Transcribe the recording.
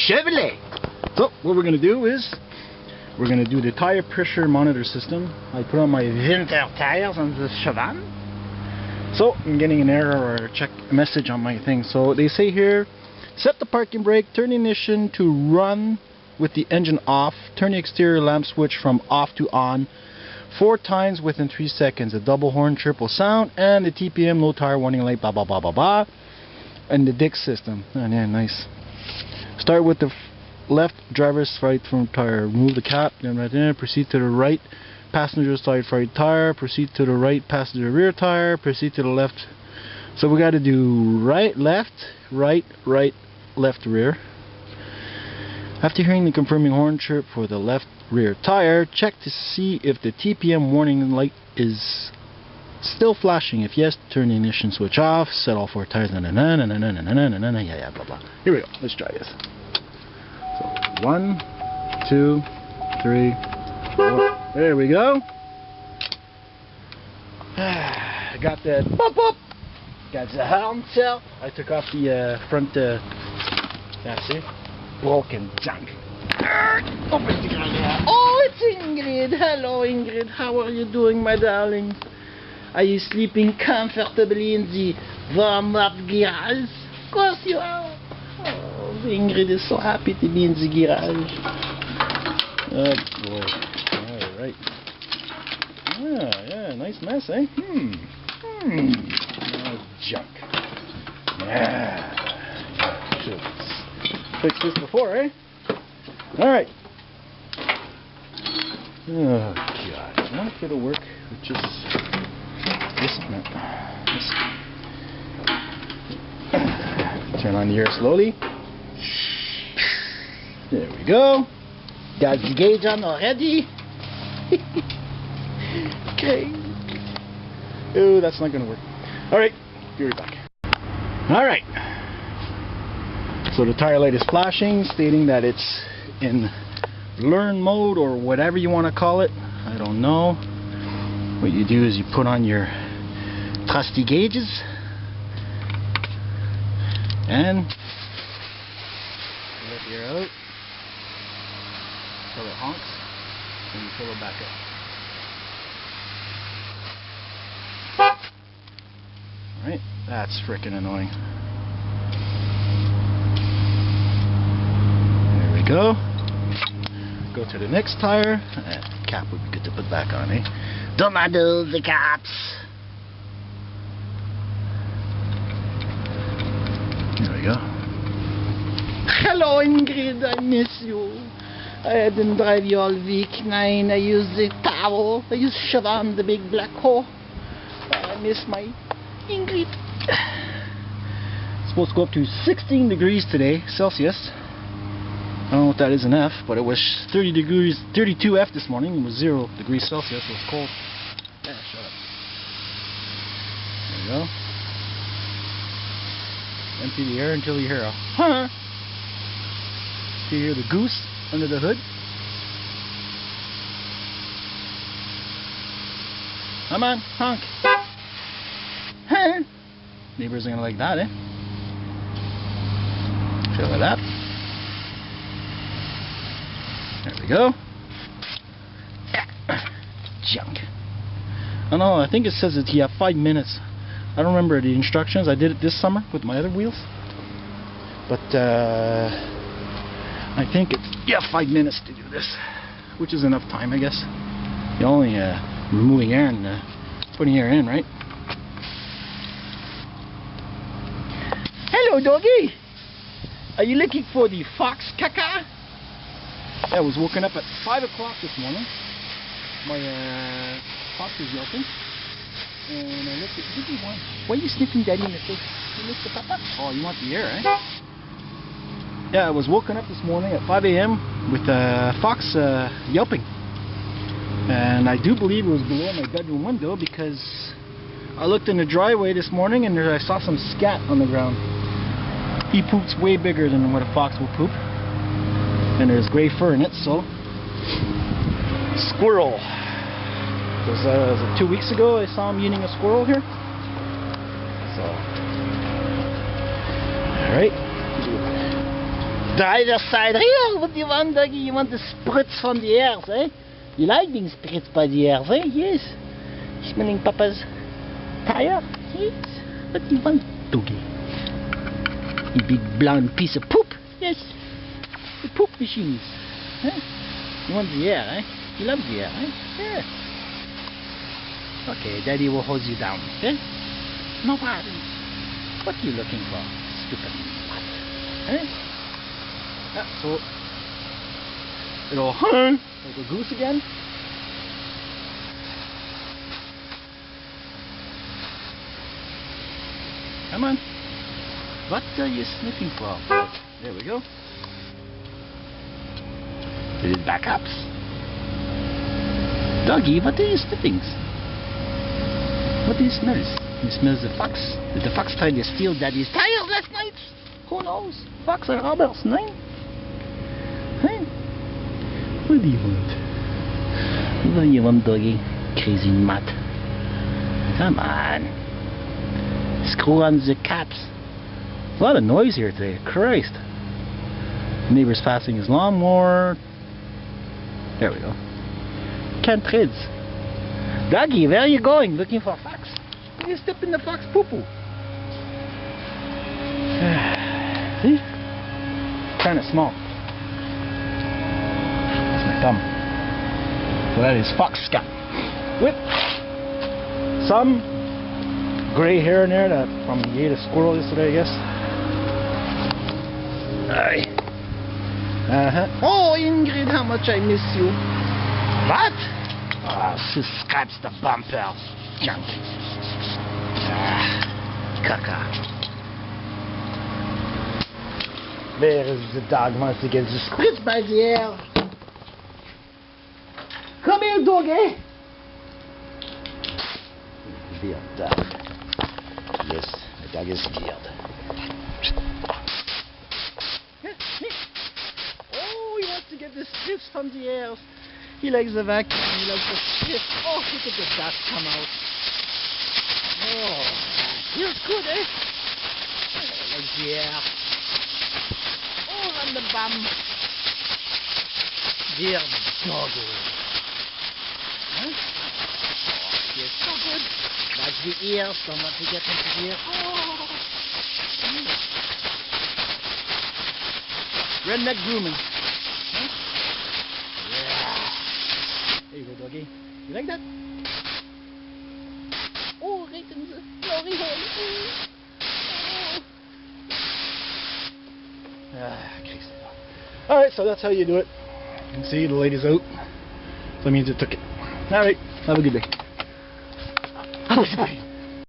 Chevrolet. So what we're going to do is we're going to do the tire pressure monitor system. I put on my winter tires on the Chavaune. So I'm getting an error or a check message on my thing. So they say here, set the parking brake, turn the ignition to run with the engine off, turn the exterior lamp switch from off to on 4 times within 3 seconds. A double horn, triple sound, and the TPM low tire warning light, blah blah blah blah blah. And the dick system. Oh yeah, nice. Start with the left driver's right front tire. Remove the cap, then right there. Proceed to the right passenger side right tire. Proceed to the right passenger rear tire. Proceed to the left. So we got to do right, left, right, right, left, rear. After hearing the confirming horn chirp for the left rear tire, check to see if the TPM warning light is still flashing. If yes, turn the ignition switch off. Set all 4 tires. Yeah, blah blah. Here we go. Let's try this. So 1, 2, 3, 4. There we go. I got that pop up. Got the horn cell. I took off the front. That's it. Broken junk. Open the garage. Oh, it's Ingrid. Hello, Ingrid. How are you doing, my darling? Are you sleeping comfortably in the warm-up garage? Of course you are. Oh, Ingrid is so happy to be in the garage. Oh boy. Alright. Yeah, nice mess, eh? Oh, junk. Yeah. Should fix this before, eh? Alright. Oh god. I wonder if it'll work with just this one. Turn on the air slowly. There we go. Got the gauge on already. Okay. Oh, that's not gonna work. Alright, be right back. Alright. So the tire light is flashing, stating that it's in learn mode or whatever you want to call it. I don't know. What you do is you put on your trusty gauges and let the air out until it honks and you fill it back up. Alright, that's freaking annoying. There we go. Go to the next tire. Cap would be good to put back on, eh? Don't undo the caps. There we go. Hello, Ingrid. I miss you. I didn't drive you all week. Nine. I used the towel. I used Chavaune, the big black hole. I miss my Ingrid. It's supposed to go up to 16 degrees today, Celsius. I don't know what that is in F, but it was 32 F this morning. It was 0 degrees Celsius. It was cold. Yeah, shut up. There you go. Empty the air until you hear a huh. You hear the goose under the hood. Come on, honk. Huh. Neighbors are gonna like that, eh? Fill it up. There we go. Junk. Oh no, I think it says that you have 5 minutes. I don't remember the instructions. I did it this summer with my other wheels. But I think it's 5 minutes to do this, which is enough time, I guess. You're only removing air and putting air in, right? Hello, doggy. Are you looking for the fox caca? I was woken up at 5 o'clock this morning. My fox was yelping. And I looked at, what do you want? Why are you sniffing Daddy in the face? You look the papa? Oh, you want the air, eh? Yeah, I was woken up this morning at 5 a.m. with a fox yelping. And I do believe it was below my bedroom window because I looked in the driveway this morning and I saw some scat on the ground. He poops way bigger than what a fox will poop. And there's gray fur in it, so squirrel. Was it 2 weeks ago I saw him eating a squirrel here. So, alright. Driver's side here. What do you want, doggy? You want the spritz from the airs, eh? You like being spritzed by the airs, eh? Yes. Smelling Papa's tire? Yes. What do you want, doggy? You big blonde piece of poop? Yes. The poop machines. Huh? You want the air, eh? You love the air, eh? Yeah. Okay, Daddy will hold you down, okay? No problem. What are you looking for, stupid mutt? Eh? So, it'll like a goose again. Come on. What are you sniffing for? There we go. Did it back up? Doggy, what are you sniffing? What do you smell? You smell the fox? Did the fox try to steal Daddy's tires last night? Who knows? Fox or robbers, no? Huh? What do you want? What do you want, doggy? Crazy mutt. Come on. Screw on the caps. A lot of noise here today. Christ. Neighbor's passing his lawnmower. There we go. Can't treads. Doggy, where are you going? Looking for a fox? You step in the fox poo-poo. See? Kind of small. That's my thumb. So that is fox scat. With some gray hair in there that from he ate a squirrel yesterday, I guess. Aye. Oh, Ingrid, how much I miss you. What? Oh, she scratched the bumper. Junk. Caca. Where is the dog? Wants to get the spritz by the air. Come here, doggy. Weird dog. Yes, the dog is weird. Oh, he wants to get the strips from the airs. He likes the vacuum, he likes the strips. Oh, look at the dust come out. Oh, feels good, eh? Oh, like the air. Oh, on the bum. Dear doggy. Huh? Oh, feels so good. Like the ears, don't want to get into the ear. Oh. Redneck grooming. Huh? Yeah. There you go, doggy. You like that? Oh, right in the glory hole. Oh. Crazy. Alright, so that's how you do it. You can see the lady's out. So that means it took it. Alright, have a good day.